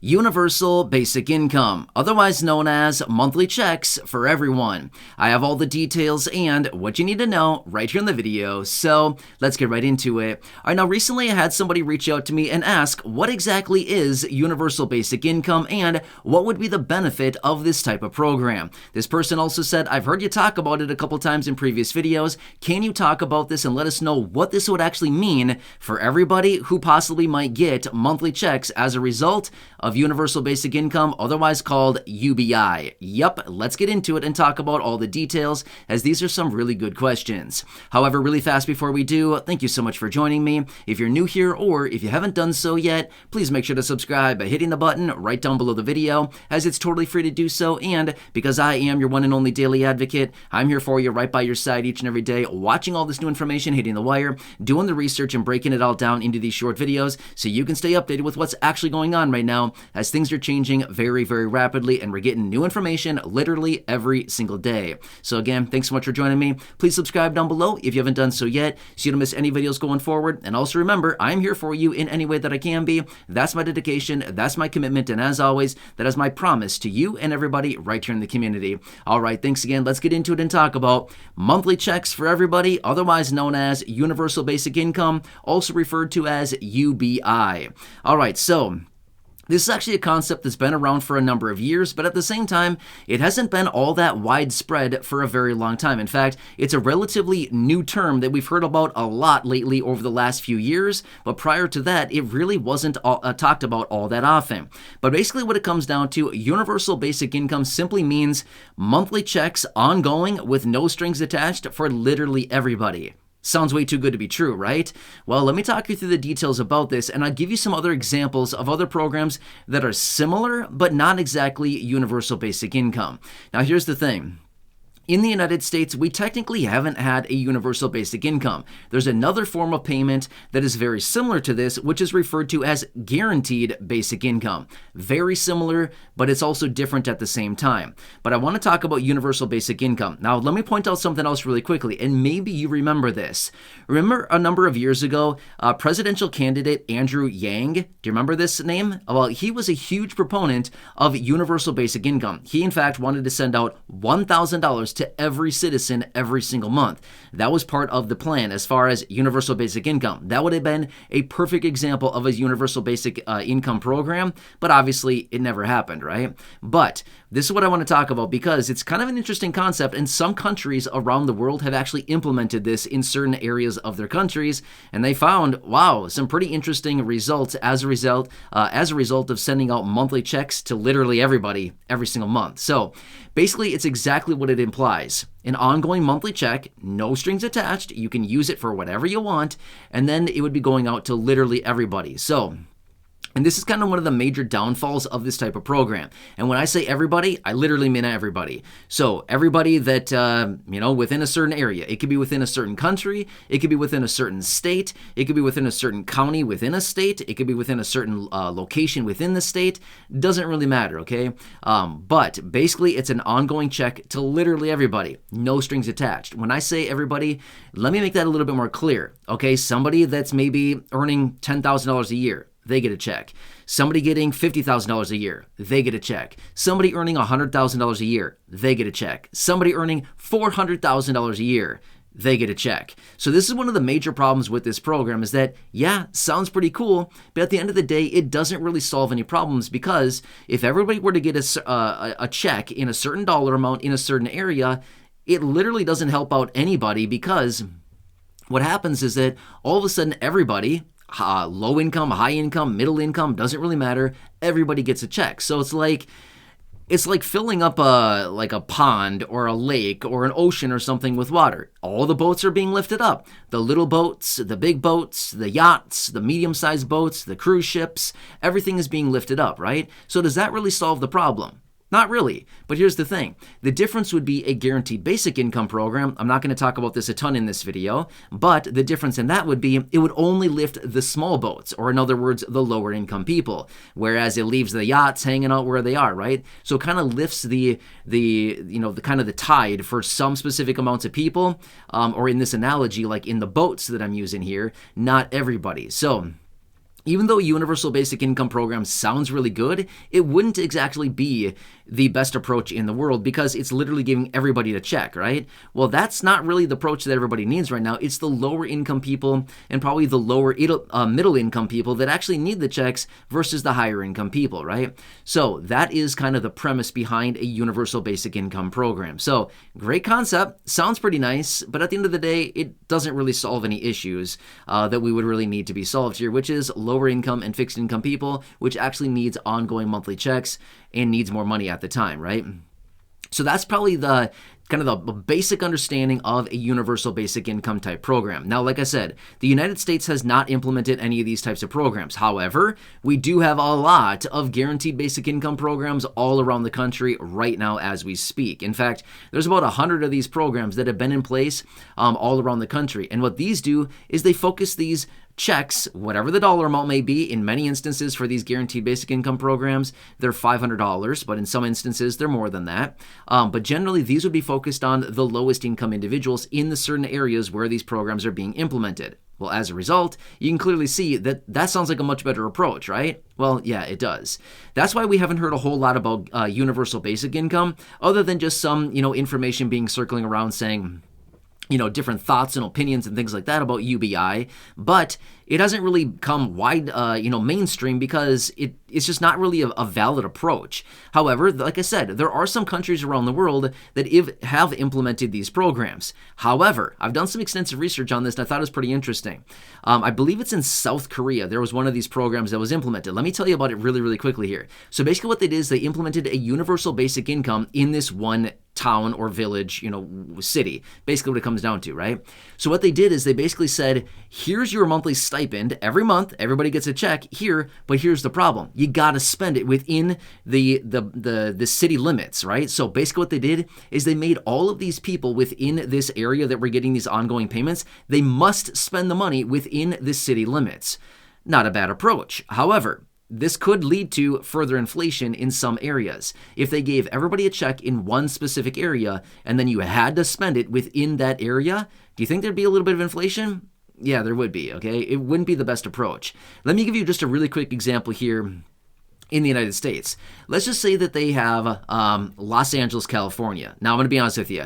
Universal basic income, otherwise known as monthly checks for everyone. I have all the details and what you need to know right here in the video, so let's get right into it. Alright, now recently I had somebody reach out to me and ask what exactly is universal basic income and what would be the benefit of this type of program. This person also said, I've heard you talk about it a couple times in previous videos. Can you talk about this and let us know what this would actually mean for everybody who possibly might get monthly checks as a result of universal basic income, otherwise called UBI. Yep, let's get into it and talk about all the details, as these are some really good questions. However, really fast before we do, thank you so much for joining me. If you're new here or if you haven't done so yet, please make sure to subscribe by hitting the button right down below the video, as it's totally free to do so, and because I am your one and only daily advocate, I'm here for you right by your side each and every day, watching all this new information, hitting the wire, doing the research, and breaking it all down into these short videos so you can stay updated with what's actually going on right now, as things are changing very, very rapidly, and we're getting new information literally every single day. So again, thanks so much for joining me. Please subscribe down below if you haven't done so yet, so you don't miss any videos going forward. And also remember, I'm here for you in any way that I can be. That's my dedication, that's my commitment, and as always, that is my promise to you and everybody right here in the community. All right, thanks again. Let's get into it and talk about monthly checks for everybody, otherwise known as universal basic income, also referred to as UBI. All right, so this is actually a concept that's been around for a number of years, but at the same time, it hasn't been all that widespread for a very long time. In fact, it's a relatively new term that we've heard about a lot lately over the last few years, but prior to that, it really wasn't talked about all that often. But basically what it comes down to, universal basic income simply means monthly checks ongoing with no strings attached for literally everybody. Sounds way too good to be true, right? Well, let me talk you through the details about this, and I'll give you some other examples of other programs that are similar, but not exactly universal basic income. Now, here's the thing. In the United States, we technically haven't had a universal basic income. There's another form of payment that is very similar to this, which is referred to as guaranteed basic income. Very similar, but it's also different at the same time. But I want to talk about universal basic income. Now, let me point out something else really quickly, and maybe you remember this. Remember a number of years ago, presidential candidate Andrew Yang, do you remember this name? Well, he was a huge proponent of universal basic income. He, in fact, wanted to send out $1,000 to every citizen every single month. That was part of the plan as far as universal basic income. That would have been a perfect example of a universal basic income program, but obviously it never happened, right? But this is what I want to talk about because it's kind of an interesting concept, and some countries around the world have actually implemented this in certain areas of their countries, and they found, wow, some pretty interesting results as a result of sending out monthly checks to literally everybody every single month. So basically, it's exactly what it implies. An ongoing monthly check, no strings attached, you can use it for whatever you want, and then it would be going out to literally everybody. And this is kind of one of the major downfalls of this type of program. And when I say everybody, I literally mean everybody. So everybody that, within a certain area. It could be within a certain country. It could be within a certain state. It could be within a certain county within a state. It could be within a certain location within the state. Doesn't really matter, okay? But basically, it's an ongoing check to literally everybody. No strings attached. When I say everybody, let me make that a little bit more clear, okay? Somebody that's maybe earning $10,000 a year, they get a check. Somebody getting $50,000 a year, they get a check. Somebody earning $100,000 a year, they get a check. Somebody earning $400,000 a year, they get a check. So this is one of the major problems with this program is that, yeah, sounds pretty cool, but at the end of the day, it doesn't really solve any problems, because if everybody were to get a check in a certain dollar amount in a certain area, it literally doesn't help out anybody, because what happens is that all of a sudden everybody, low income, high income, middle income, doesn't really matter, everybody gets a check. So it's like filling up a pond or a lake or an ocean or something with water. All the boats are being lifted up. The little boats, the big boats, the yachts, the medium-sized boats, the cruise ships, everything is being lifted up, right? So does that really solve the problem? Not really, but here's the thing. The difference would be a guaranteed basic income program. I'm not going to talk about this a ton in this video, but the difference in that would be it would only lift the small boats, or in other words, the lower income people, whereas it leaves the yachts hanging out where they are, right? So it kind of lifts the kind of the tide for some specific amounts of people, or in this analogy, like in the boats that I'm using here, not everybody. So even though a universal basic income program sounds really good, it wouldn't exactly be the best approach in the world because it's literally giving everybody a check, right? Well, that's not really the approach that everybody needs right now. It's the lower income people and probably the lower middle income people that actually need the checks versus the higher income people, right? So that is kind of the premise behind a universal basic income program. So great concept, sounds pretty nice, but at the end of the day, it doesn't really solve any issues that we would really need to be solved here, which is lower income and fixed income people, which actually needs ongoing monthly checks and needs more money at the time, right? So that's probably the kind of the basic understanding of a universal basic income type program. Now, like I said, the United States has not implemented any of these types of programs. However, we do have a lot of guaranteed basic income programs all around the country right now as we speak. In fact, there's about 100 of these programs that have been in place all around the country. And what these do is they focus these checks, whatever the dollar amount may be. In many instances for these guaranteed basic income programs, they're $500, but in some instances they're more than that. But generally, these would be focused on the lowest income individuals in the certain areas where these programs are being implemented. Well, as a result, you can clearly see that that sounds like a much better approach, right? Well, yeah, it does. That's why we haven't heard a whole lot about universal basic income, other than just some, information being circling around saying, different thoughts and opinions and things like that about UBI, but it hasn't really come wide, mainstream because it's just not really a valid approach. However, like I said, there are some countries around the world that have implemented these programs. However, I've done some extensive research on this and I thought it was pretty interesting. I believe it's in South Korea. There was one of these programs that was implemented. Let me tell you about it really, really quickly here. So basically what they did is they implemented a universal basic income in this one town or village, city, basically what it comes down to, right? So what they did is they basically said, here's your monthly stipend every month, everybody gets a check here, but here's the problem. You got to spend it within the city limits, right? So basically what they did is they made all of these people within this area that were getting these ongoing payments, they must spend the money within the city limits. Not a bad approach. However, this could lead to further inflation in some areas. If they gave everybody a check in one specific area and then you had to spend it within that area, do you think there'd be a little bit of inflation? Yeah, there would be, okay? It wouldn't be the best approach. Let me give you just a really quick example here in the United States. Let's just say that they have Los Angeles, California. Now, I'm going to be honest with you.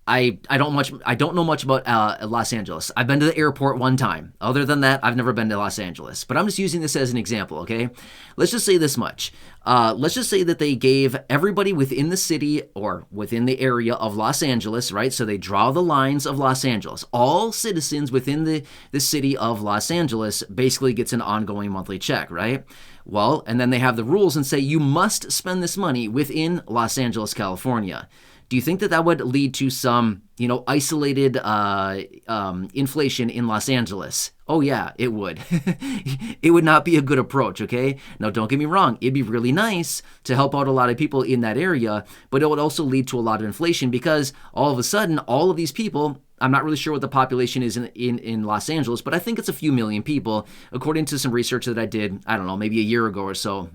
I don't know much about Los Angeles. I've been to the airport one time. Other than that, I've never been to Los Angeles. But I'm just using this as an example, okay? Let's just say this much. Let's just say that they gave everybody within the city or within the area of Los Angeles, right? So they draw the lines of Los Angeles. All citizens within the city of Los Angeles basically gets an ongoing monthly check, right? Well, and then they have the rules and say you must spend this money within Los Angeles, California. Do you think that that would lead to some, isolated inflation in Los Angeles? Oh yeah, it would. It would not be a good approach, okay? Now, don't get me wrong. It'd be really nice to help out a lot of people in that area, but it would also lead to a lot of inflation because all of a sudden, all of these people, I'm not really sure what the population is in Los Angeles, but I think it's a few million people, according to some research that I did, I don't know, maybe a year ago or so,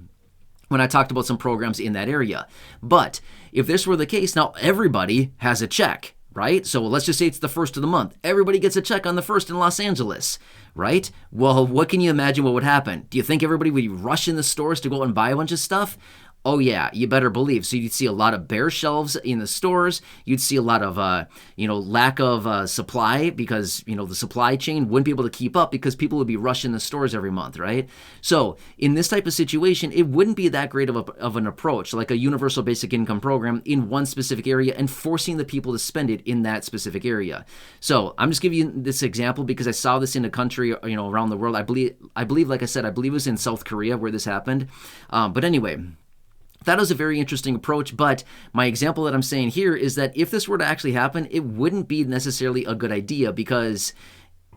when I talked about some programs in that area. But if this were the case, now everybody has a check, right? So let's just say it's the first of the month. Everybody gets a check on the first in Los Angeles, right? Well, what can you imagine what would happen? Do you think everybody would rush in the stores to go and buy a bunch of stuff? Oh yeah, you better believe. So you'd see a lot of bare shelves in the stores. You'd see a lot of, lack of supply because, the supply chain wouldn't be able to keep up because people would be rushing the stores every month, right? So in this type of situation, it wouldn't be that great of an approach, like a universal basic income program in one specific area and forcing the people to spend it in that specific area. So I'm just giving you this example because I saw this in a country, around the world. I believe, like I said, it was in South Korea where this happened. But anyway, that was a very interesting approach, but my example that I'm saying here is that if this were to actually happen, it wouldn't be necessarily a good idea because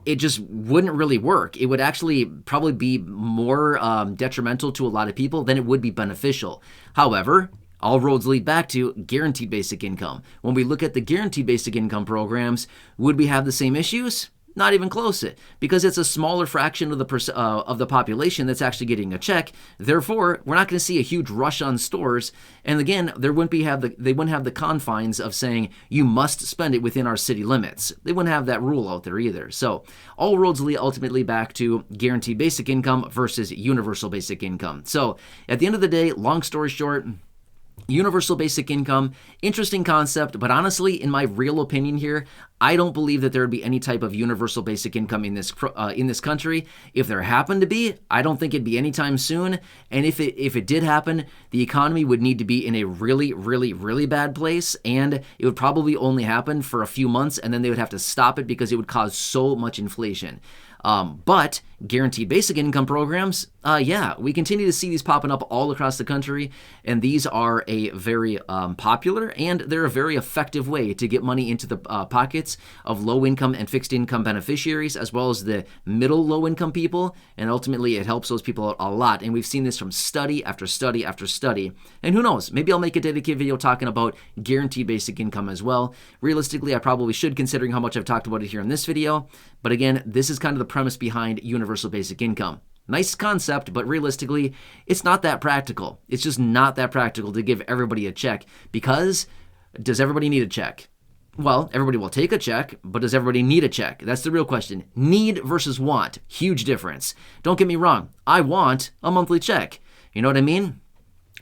it just wouldn't really work. It would actually probably be more detrimental to a lot of people than it would be beneficial. However, all roads lead back to guaranteed basic income. When we look at the guaranteed basic income programs, would we have the same issues? Not even close, because it's a smaller fraction of the population that's actually getting a check. Therefore, we're not going to see a huge rush on stores. And again, they wouldn't have the confines of saying you must spend it within our city limits. They wouldn't have that rule out there either. So all roads lead ultimately back to guaranteed basic income versus universal basic income. So at the end of the day, long story short, universal basic income, interesting concept, but honestly, in my real opinion here, I don't believe that there would be any type of universal basic income in this country. If there happened to be, I don't think it'd be anytime soon. And if it did happen, the economy would need to be in a really, really, really bad place, and it would probably only happen for a few months, and then they would have to stop it because it would cause so much inflation. But guaranteed basic income programs, yeah, we continue to see these popping up all across the country, and these are a very popular, and they're a very effective way to get money into the pockets of low-income and fixed-income beneficiaries, as well as the middle low-income people, and ultimately it helps those people out a lot, and we've seen this from study after study after study, and who knows, maybe I'll make a dedicated video talking about guaranteed basic income as well. Realistically, I probably should, considering how much I've talked about it here in this video, but again, this is kind of the premise behind universal basic income. Nice concept, but realistically, it's not that practical. It's just not that practical to give everybody a check, because does everybody need a check? Well, everybody will take a check, but does everybody need a check? That's the real question. Need versus want. Huge difference. Don't get me wrong. I want a monthly check. You know what I mean?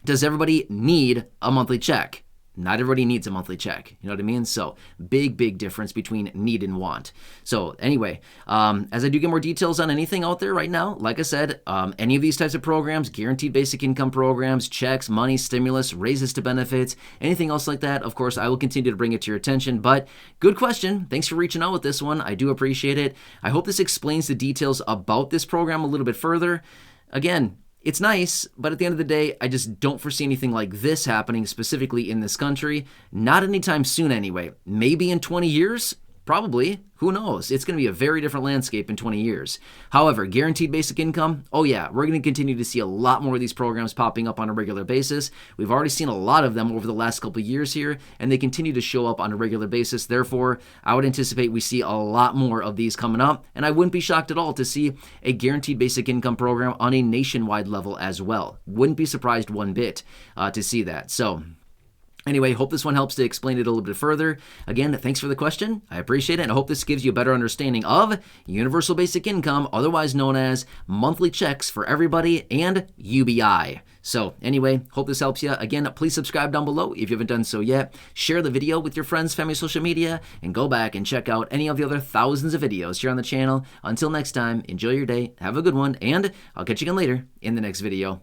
Does everybody need a monthly check? Not everybody needs a monthly check. You know what I mean? So big, big difference between need and want. So anyway, as I do get more details on anything out there right now, like I said, any of these types of programs, guaranteed basic income programs, checks, money, stimulus, raises to benefits, anything else like that, of course, I will continue to bring it to your attention. But good question. Thanks for reaching out with this one. I do appreciate it. I hope this explains the details about this program a little bit further. Again, it's nice, but at the end of the day, I just don't foresee anything like this happening specifically in this country. Not anytime soon anyway. Maybe in 20 years? Probably. Who knows? It's going to be a very different landscape in 20 years. However, guaranteed basic income, oh yeah, we're going to continue to see a lot more of these programs popping up on a regular basis. We've already seen a lot of them over the last couple of years here, and they continue to show up on a regular basis. Therefore, I would anticipate we see a lot more of these coming up, and I wouldn't be shocked at all to see a guaranteed basic income program on a nationwide level as well. Wouldn't be surprised one bit to see that. So anyway, hope this one helps to explain it a little bit further. Again, thanks for the question. I appreciate it, and I hope this gives you a better understanding of universal basic income, otherwise known as monthly checks for everybody, and UBI. So anyway, hope this helps you. Again, please subscribe down below if you haven't done so yet. Share the video with your friends, family, social media, and go back and check out any of the other thousands of videos here on the channel. Until next time, enjoy your day, have a good one, and I'll catch you again later in the next video.